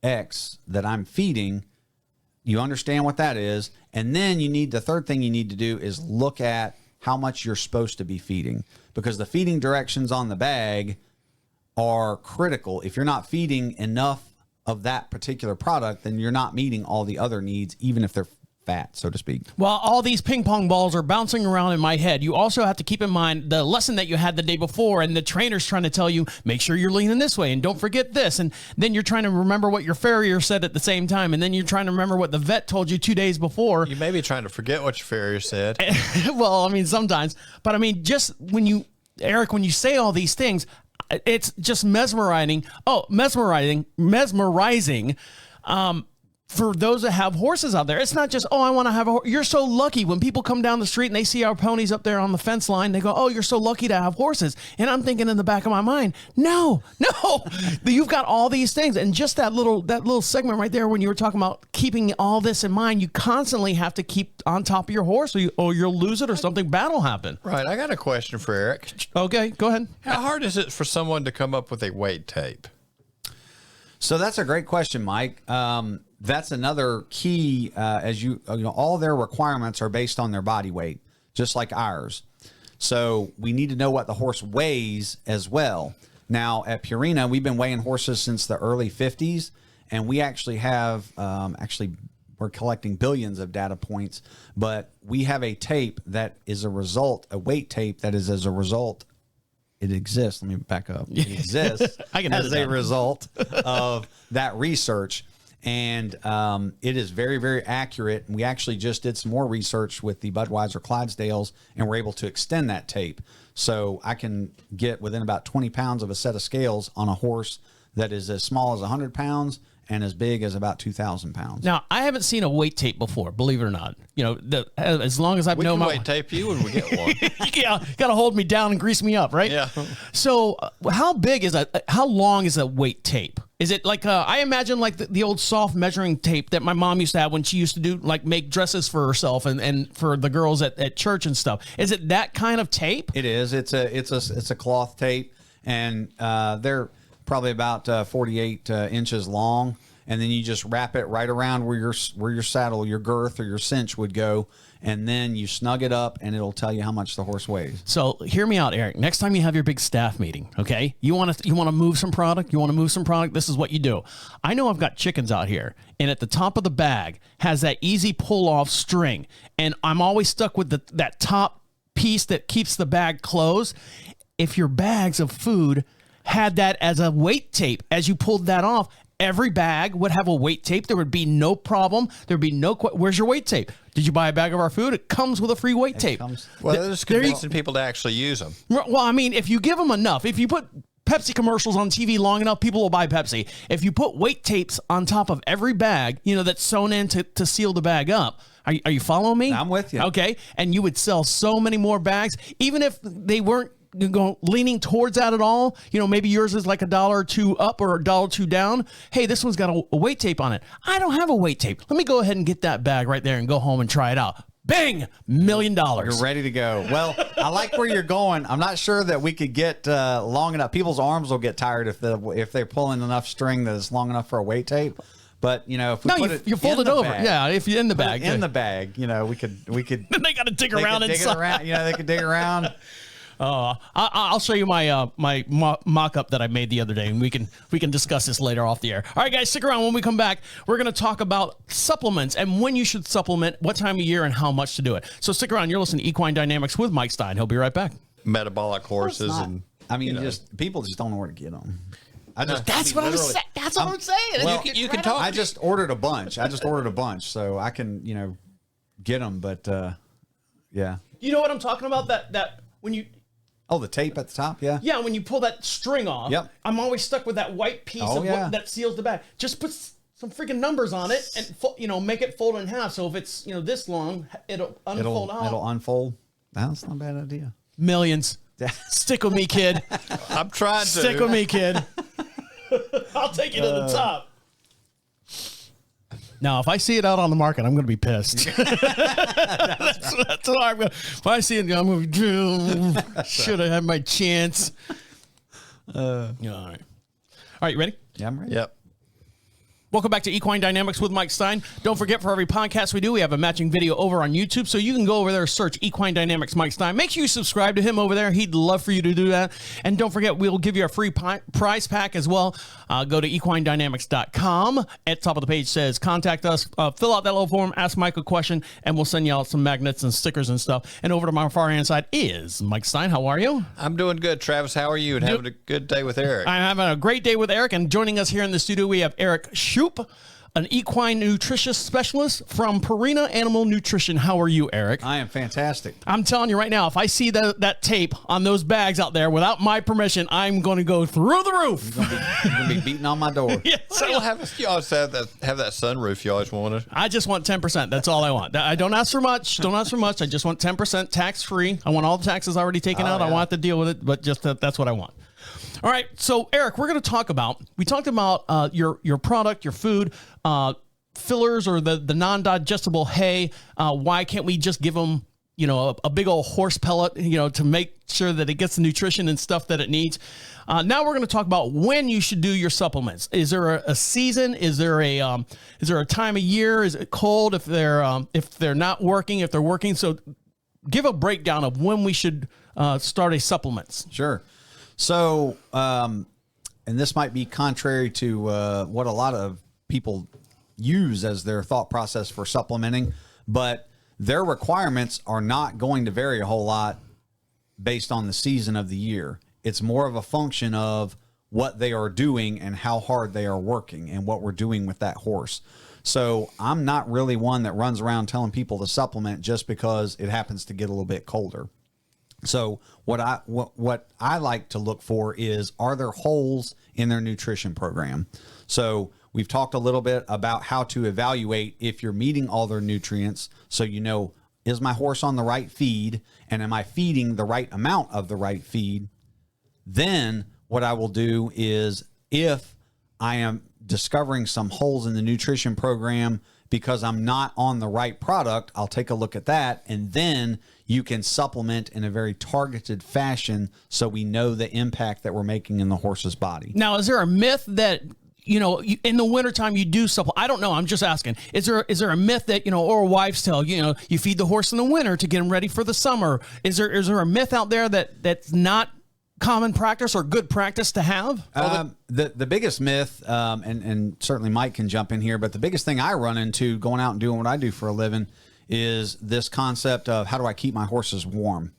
X that I'm feeding. You understand what that is. And then the third thing you need to do is look at how much you're supposed to be feeding, because the feeding directions on the bag are critical. If you're not feeding enough of that particular product, then you're not meeting all the other needs, even if they're fat, so to speak. While all these ping pong balls are bouncing around in my head, you also have to keep in mind the lesson that you had the day before, and the trainer's trying to tell you, make sure you're leaning this way and don't forget this. And then you're trying to remember what your farrier said at the same time. And then you're trying to remember what the vet told you 2 days before. You may be trying to forget what your farrier said. Well, I mean, sometimes, but I mean, just Eric, when you say all these things, it's just mesmerizing. For those that have horses out there. It's not just, I want to have a horse. You're so lucky. When people come down the street and they see our ponies up there on the fence line, they go, oh, you're so lucky to have horses. And I'm thinking in the back of my mind, no, you've got all these things. And just that little segment right there, when you were talking about keeping all this in mind, you constantly have to keep on top of your horse, or you'll lose it, or something bad will happen. Right. I got a question for Eric. Okay, go ahead. How hard is it for someone to come up with a weight tape? So that's a great question, Mike. That's another key, as you know, all their requirements are based on their body weight, just like ours. So we need to know what the horse weighs as well. Now at Purina, we've been weighing horses since the early 50s, and we actually have, we're collecting billions of data points, but we have a tape that is a weight tape that is as a result. It exists. Let me back up. It exists as a result of that research. And it is very, very accurate. And we actually just did some more research with the Budweiser Clydesdales, and we're able to extend that tape. So I can get within about 20 pounds of a set of scales on a horse that is as small as 100 pounds and as big as about 2,000 pounds. Now, I haven't seen a weight tape before, believe it or not. You know, as long as I've known my weight tape you when we get one. Yeah, got to hold me down and grease me up, right? Yeah. So how long is a weight tape? Is it like, I imagine like the old soft measuring tape that my mom used to have when she used to do like make dresses for herself and for the girls at church and stuff. Is it that kind of tape? It is. It's a cloth tape, and they're probably about 48 inches long. And then you just wrap it right around where your saddle, your girth, or your cinch would go, and then you snug it up, and it'll tell you how much the horse weighs. So hear me out, Eric. Next time you have your big staff meeting, okay? You want to move some product. This is what you do. I know I've got chickens out here, and at the top of the bag has that easy pull off string, and I'm always stuck with that top piece that keeps the bag closed. If your bags of food had that as a weight tape, as you pulled that off, every bag would have a weight tape. There would be no problem. There'd be no where's your weight tape? Did you buy a bag of our food? It comes with a free weight tape. Well, they're just convincing people to actually use them. Well, I mean, if you give them enough, if you put Pepsi commercials on TV long enough, people will buy Pepsi. If you put weight tapes on top of every bag, that's sewn in to seal the bag up. Are you following me? I'm with you. Okay. And you would sell so many more bags, even if they weren't leaning towards that at all. Maybe yours is like $1 or $2 up or $1 or $2 down. Hey, this one's got a weight tape on it. I don't have a weight tape. Let me go ahead and get that bag right there and go home and try it out. Bang! $1 million. You're ready to go. Well, I like where you're going. I'm not sure that we could get long enough. People's arms will get tired if they're pulling enough string that is long enough for a weight tape. But if we put you fold it over. Bag, yeah, if you're in the bag. In the bag, we could. Then they got to dig around inside. They could dig around. I'll show you my mock-up that I made the other day, and we can discuss this later off the air. All right, guys, stick around. When we come back, we're going to talk about supplements and when you should supplement, what time of year, and how much to do it. So stick around. You're listening to Equine Dynamics with Mike Stine. He'll be right back. Metabolic horses people just don't know where to get them. That's what I'm saying. That's what I'm saying. Well, you can talk. I just ordered a bunch. So I can get them. But yeah. You know what I'm talking about? That when you. Oh, the tape at the top, yeah? Yeah, when you pull that string off, yep. I'm always stuck with that white piece that seals the bag. Just put some freaking numbers on it and, make it fold in half. So if it's, this long, it'll unfold out. It'll unfold. That's not a bad idea. Millions. Stick with me, kid. I'm trying to. Stick with me, kid. I'll take you to the top. Now, if I see it out on the market, I'm going to be pissed. that's what I'm going to. If I see it, I'm going to be, should have had my chance. All right. All right, you ready? Yeah, I'm ready. Yep. Welcome back to Equine Dynamics with Mike Stine. Don't forget, for every podcast we do, we have a matching video over on YouTube, so you can go over there, search Equine Dynamics Mike Stine. Make sure you subscribe to him over there. He'd love for you to do that. And don't forget, we'll give you a free prize pack as well. Go to equinedynamics.com. At the top of the page says contact us. Fill out that little form, ask Mike a question, and we'll send you out some magnets and stickers and stuff. And over to my far hand side is Mike Stine. How are you? I'm doing good, Travis. How are you? And having a good day with Eric. I'm having a great day with Eric. And joining us here in the studio, we have Eric Shupe, an equine nutrition specialist from Purina Animal Nutrition. How are you, Eric? I am fantastic. I'm telling you right now, if I see that tape on those bags out there without my permission, I'm going to go through the roof. You're going to be beating on my door. Yes, So you always have that sunroof you always wanted. I just want 10%. That's all I want. I don't ask for much. Don't ask for much. I just want 10% tax-free. I want all the taxes already taken out. Yeah. I want to deal with it, but just that's what I want. All right, so Eric, we talked about your product, your food, fillers, or the non-digestible hay. Why can't we just give them, a big old horse pellet, to make sure that it gets the nutrition and stuff that it needs? Now we're going to talk about when you should do your supplements. Is there a season? Is there a time of year? Is it cold if they're not working? If they're working, so give a breakdown of when we should start a supplements. Sure. So, and this might be contrary to what a lot of people use as their thought process for supplementing, but their requirements are not going to vary a whole lot based on the season of the year. It's more of a function of what they are doing and how hard they are working and what we're doing with that horse. So I'm not really one that runs around telling people to supplement just because it happens to get a little bit colder. So what I like to look for is, are there holes in their nutrition program? So we've talked a little bit about how to evaluate if you're meeting all their nutrients. So, is my horse on the right feed, and am I feeding the right amount of the right feed? Then what I will do is, if I am discovering some holes in the nutrition program because I'm not on the right product, I'll take a look at that, and then you can supplement in a very targeted fashion so we know the impact that we're making in the horse's body. Now, is there a myth that, in the wintertime you do supplement? I don't know. I'm just asking. Is there a myth that, or wives tell, you feed the horse in the winter to get him ready for the summer? Is there a myth out there that's not common practice or good practice to have? The biggest myth, and certainly Mike can jump in here, but the biggest thing I run into going out and doing what I do for a living is this concept of, how do I keep my horses warm?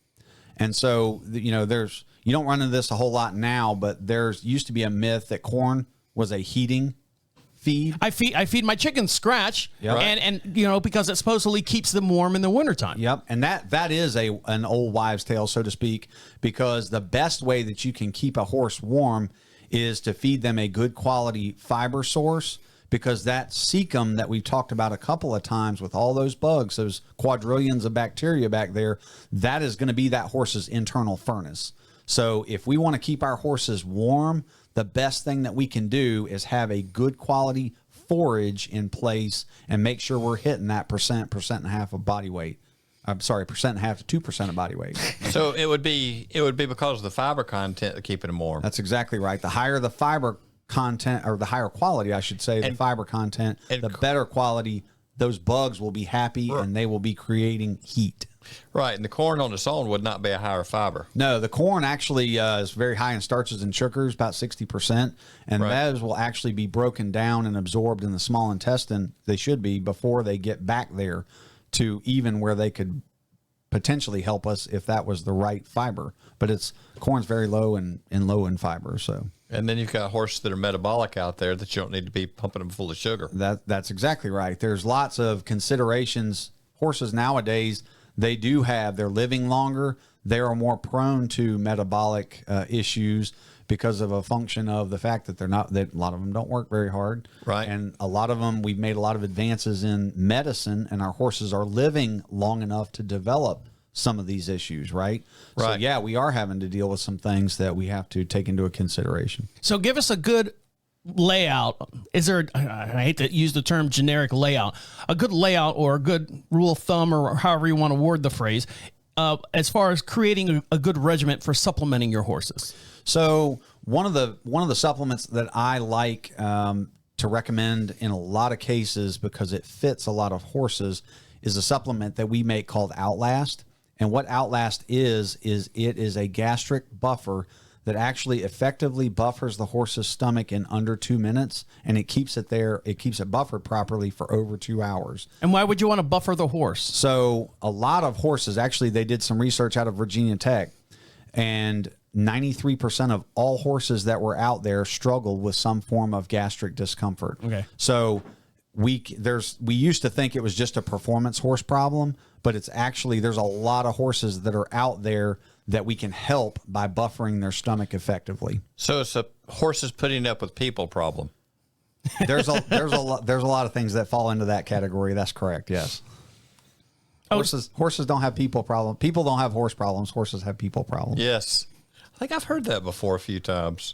And so, you don't run into this a whole lot now, but there's used to be a myth that corn was a heating feed. I feed my chickens scratch, Yep. and because it supposedly keeps them warm in the wintertime. Yep. And that is an old wives' tale, so to speak, because the best way that you can keep a horse warm is to feed them a good quality fiber source, because that cecum that we've talked about a couple of times with all those bugs, those quadrillions of bacteria back there, that is going to be that horse's internal furnace. So if we want to keep our horses warm, the best thing that we can do is have a good quality forage in place and make sure we're hitting that percent and a half of body weight. I'm sorry, 1.5% to 2% of body weight. So it would be because of the fiber content of keeping them warm. That's exactly right. The higher the fiber content, or the higher quality, I should say, the fiber content, the better quality, those bugs will be happy and they will be creating heat. Right, and the corn on its own would not be a higher fiber. No, the corn actually is very high in starches and sugars, about 60%, and those will actually be broken down and absorbed in the small intestine. They should be, before they get back there to even where they could potentially help us if that was the right fiber. But corn's very low in fiber. So, and then you've got horses that are metabolic out there that you don't need to be pumping them full of sugar. That's exactly right. There's lots of considerations. Horses nowadays, they're living longer. They are more prone to metabolic issues because of a function of the fact that a lot of them don't work very hard. Right. And a lot of them, we've made a lot of advances in medicine, and our horses are living long enough to develop some of these issues, right? So Right. yeah, we are having to deal with some things that we have to take into consideration. So give us a good layout. Is there, I hate to use the term generic layout, a good layout or a good rule of thumb or however you want to word the phrase, as far as creating a good regimen for supplementing your horses? So one of the supplements that I like to recommend in a lot of cases, because it fits a lot of horses, is a supplement that we make called Outlast. And what Outlast is it is a gastric buffer that actually effectively buffers the horse's stomach in under 2 minutes, and it keeps it there. It keeps it buffered properly for over 2 hours. And why would you want to buffer the horse? So a lot of horses, actually, they did some research out of Virginia Tech, and 93% of all horses that were out there struggled with some form of gastric discomfort. Okay. So we used to think it was just a performance horse problem, but it's actually, there's a lot of horses that are out there that we can help by buffering their stomach effectively. So it's a horses putting up with people problem. There's a lot of things that fall into that category. That's correct. Yes. Horses don't have people problems. People don't have horse problems. Horses have people problems. Yes. I think I've heard that before a few times.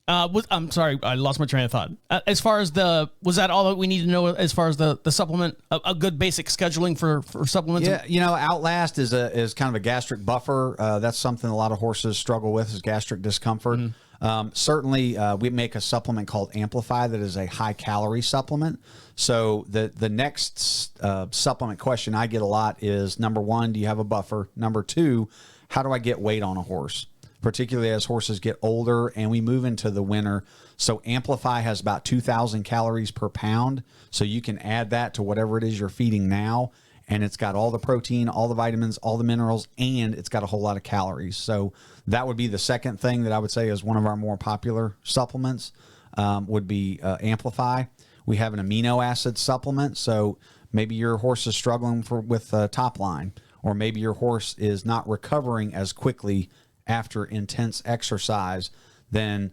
I'm sorry, I lost my train of thought. As far as was that all that we need to know as far as the supplement, a good basic scheduling for supplements? Yeah, Outlast is kind of a gastric buffer. That's something a lot of horses struggle with, is gastric discomfort. Certainly, we make a supplement called Amplify that is a high calorie supplement. So the next supplement question I get a lot is, number one, do you have a buffer? Number two, how do I get weight on a horse? Particularly as horses get older and we move into the winter. So Amplify has about 2,000 calories per pound. So you can add that to whatever it is you're feeding now. And it's got all the protein, all the vitamins, all the minerals, and it's got a whole lot of calories. So that would be the second thing that I would say is one of our more popular supplements, would be Amplify. We have an amino acid supplement. So maybe your horse is struggling with top line, or maybe your horse is not recovering as quickly after intense exercise. Then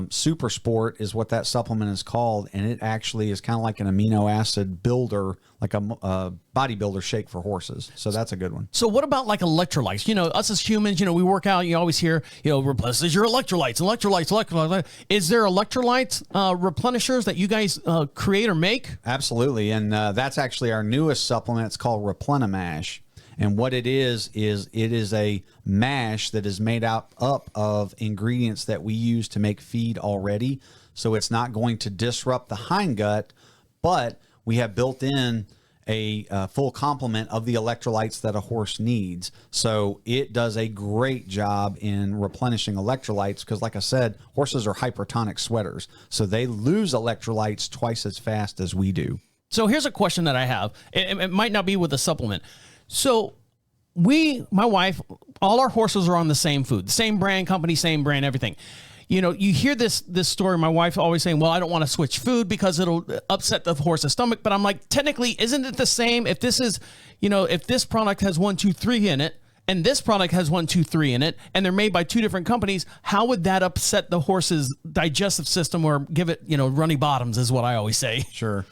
Super Sport is what that supplement is called, and it actually is kind of like an amino acid builder, like a bodybuilder shake for horses. So that's a good one. So what about like electrolytes? Us as humans, we work out, you always hear, replenishes your electrolytes. Is there electrolytes replenishers that you guys create or make? Absolutely, and that's actually our newest supplement. It's called Replenimash. And what it is it is a mash that is made up of ingredients that we use to make feed already. So it's not going to disrupt the hindgut, but we have built in a full complement of the electrolytes that a horse needs. So it does a great job in replenishing electrolytes because, like I said, horses are hypertonic sweaters. So they lose electrolytes twice as fast as we do. So here's a question that I have. It might not be with a supplement. So my wife, all our horses are on the same food, same brand company, same brand, everything. You hear this story. My wife always saying, well, I don't want to switch food because it'll upset the horse's stomach. But I'm like, technically, isn't it the same? If this is, if this product has 1, 2, 3 in it, and this product has 1, 2, 3 in it, and they're made by two different companies, how would that upset the horse's digestive system or give it, runny bottoms is what I always say. Sure.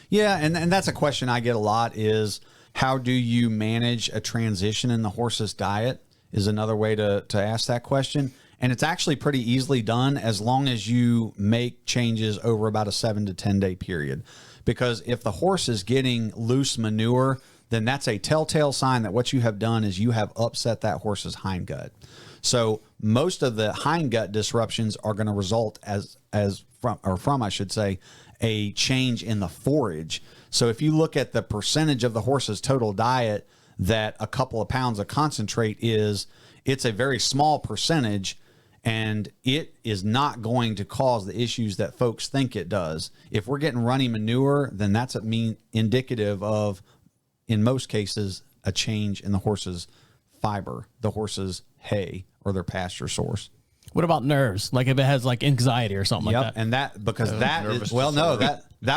Yeah. And that's a question I get a lot is, how do you manage a transition in the horse's diet is another way to ask that question. And it's actually pretty easily done as long as you make changes over about a 7 to 10 day period. Because if the horse is getting loose manure, then that's a telltale sign that what you have done is you have upset that horse's hindgut. So most of the hindgut disruptions are going to result from I should say, a change in the forage. So if you look at the percentage of the horse's total diet that a couple of pounds of concentrate is, it's a very small percentage, and it is not going to cause the issues that folks think it does. If we're getting runny manure, then that's indicative of, in most cases, a change in the horse's fiber, the horse's hay, or their pasture source. What about nerves? Like if it has like anxiety or something like that? And that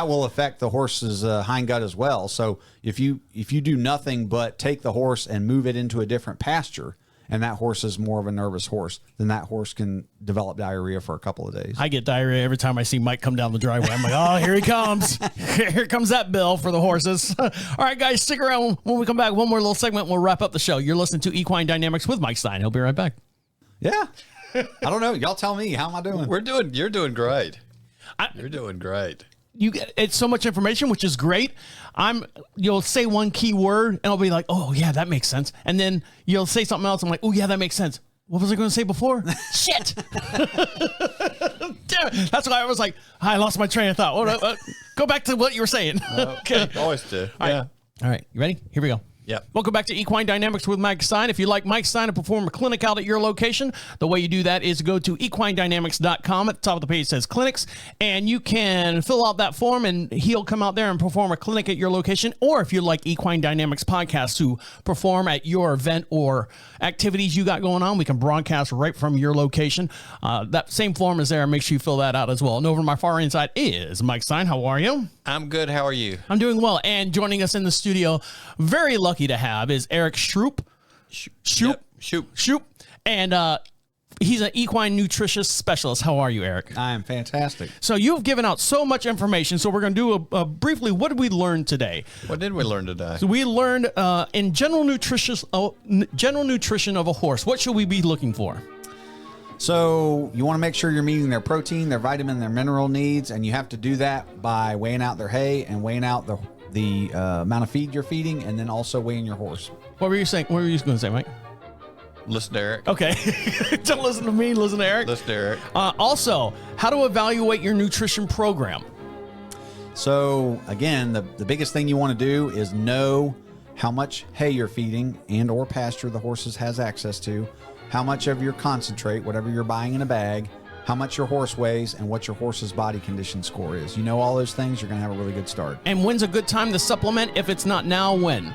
will affect the horse's hindgut as well. So if you do nothing but take the horse and move it into a different pasture and that horse is more of a nervous horse, then that horse can develop diarrhea for a couple of days. I get diarrhea every time I see Mike come down the driveway. I'm like, oh, here he comes. Here comes that bill for the horses. All right, guys, stick around. When we come back, one more little segment, we'll wrap up the show. You're listening to Equine Dynamics with Mike Stine. He'll be right back. Yeah. I don't know. Y'all tell me. How am I doing? You're doing great. You're doing great. It's so much information, which is great. You'll say one key word and I'll be like, oh yeah, that makes sense. And then you'll say something else. I'm like, oh yeah, that makes sense. What was I going to say before? Shit. Damn it. That's why I was like, I lost my train of thought. Go back to what you were saying. Okay. Always do. Yeah. All right. You ready? Here we go. Yep. Welcome back to Equine Dynamics with Mike Stine. If you'd like Mike Stine to perform a clinic out at your location, the way you do that is go to equinedynamics.com. At the top of the page it says clinics, and you can fill out that form and he'll come out there and perform a clinic at your location. Or if you'd like Equine Dynamics podcast to perform at your event or activities you got going on, we can broadcast right from your location. That same form is there. Make sure you fill that out as well. And over my far inside is Mike Stine. How are you? I'm good. How are you? I'm doing well. And joining us in the studio, very lucky to have, is Eric Shupe. Shupe. And he's an equine nutrition specialist. How are you, Eric? I am fantastic. So you've given out so much information. So we're going to do a briefly, what did we learn today? What did we learn today? So we learned in general nutrition of a horse. What should we be looking for? So you want to make sure you're meeting their protein, their vitamin, their mineral needs, and you have to do that by weighing out their hay and weighing out the amount of feed you're feeding, and then also weighing your horse. What were you saying? What were you going to say, Mike? Listen to Eric. Okay. Don't listen to me. Listen to Eric. Listen to Eric. Also, how to evaluate your nutrition program. So again, the biggest thing you want to do is know how much hay you're feeding and or pasture the horses has access to, how much of your concentrate, whatever you're buying in a bag, how much your horse weighs, and what your horse's body condition score is. You know all those things, you're going to have a really good start. And when's a good time to supplement? If it's not now, when?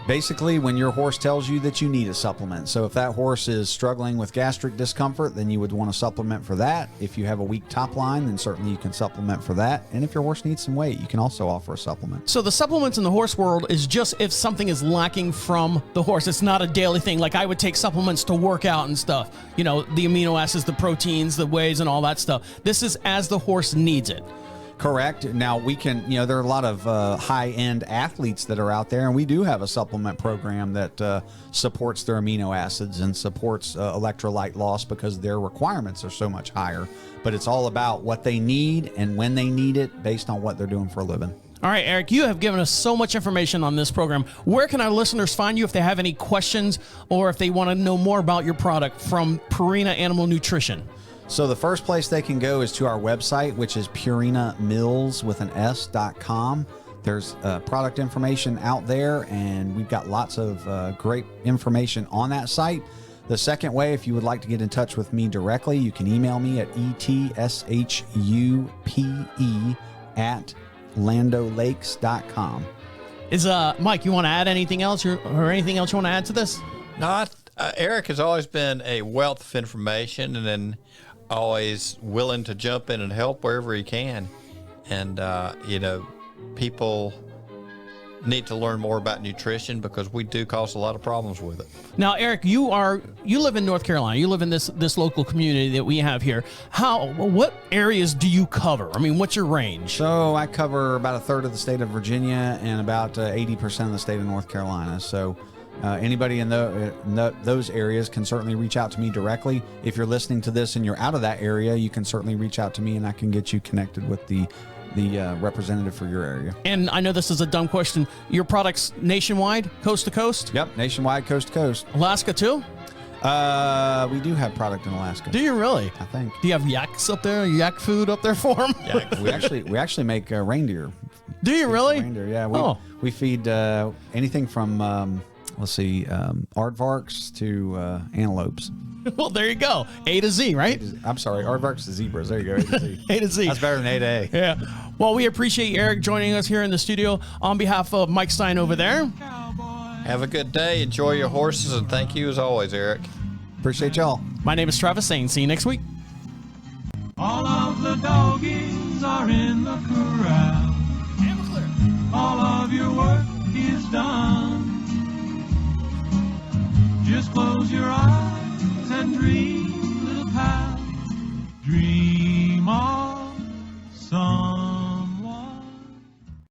Basically, when your horse tells you that you need a supplement. So if that horse is struggling with gastric discomfort, then you would want to supplement for that. If you have a weak top line, then certainly you can supplement for that. And if your horse needs some weight, you can also offer a supplement. So the supplements in the horse world is just if something is lacking from the horse. It's not a daily thing. Like I would take supplements to work out and stuff. You know, the amino acids, the proteins, the wheys, and all that stuff. This is as the horse needs it. Correct. Now we can, there are a lot of high-end athletes that are out there, and we do have a supplement program that supports their amino acids and supports electrolyte loss because their requirements are so much higher. But it's all about what they need and when they need it based on what they're doing for a living. All right, Eric, you have given us so much information on this program. Where can our listeners find you if they have any questions or if they want to know more about your product from Purina Animal Nutrition? So the first place they can go is to our website, which is purinamills.com. There's product information out there, and we've got lots of great information on that site. The second way, if you would like to get in touch with me directly, you can email me at etshupe@landolakes.com. Is Mike, you want to add anything else or anything else you want to add to this? No, Eric has always been a wealth of information, and then always willing to jump in and help wherever he can. And, people need to learn more about nutrition because we do cause a lot of problems with it. Now, Eric, you live in North Carolina. You live in this local community that we have here. What areas do you cover? I mean, what's your range? So I cover about a third of the state of Virginia and about 80% of the state of North Carolina. So anybody in those areas can certainly reach out to me directly. If you're listening to this and you're out of that area, you can certainly reach out to me and I can get you connected with the representative for your area. And I know this is a dumb question. Your product's nationwide, coast to coast? Yep, nationwide, coast to coast. Alaska too? We do have product in Alaska. Do you really? I think. Do you have yaks up there? Yak food up there for them? We actually make reindeer. Do you really? Reindeer, yeah. We feed anything from aardvarks to antelopes. Well, there you go. A to Z, right? I'm sorry, aardvarks to zebras. There you go. A to Z. A to Z. That's better than A to A. Yeah. Well, we appreciate Eric joining us here in the studio on behalf of Mike Stine over there. Have a good day. Enjoy your horses, and thank you as always, Eric. Appreciate y'all. My name is Travis Sane. See you next week. All of the doggies are in the corral. All of your work is done. Just close your eyes and dream, little pal. Dream on.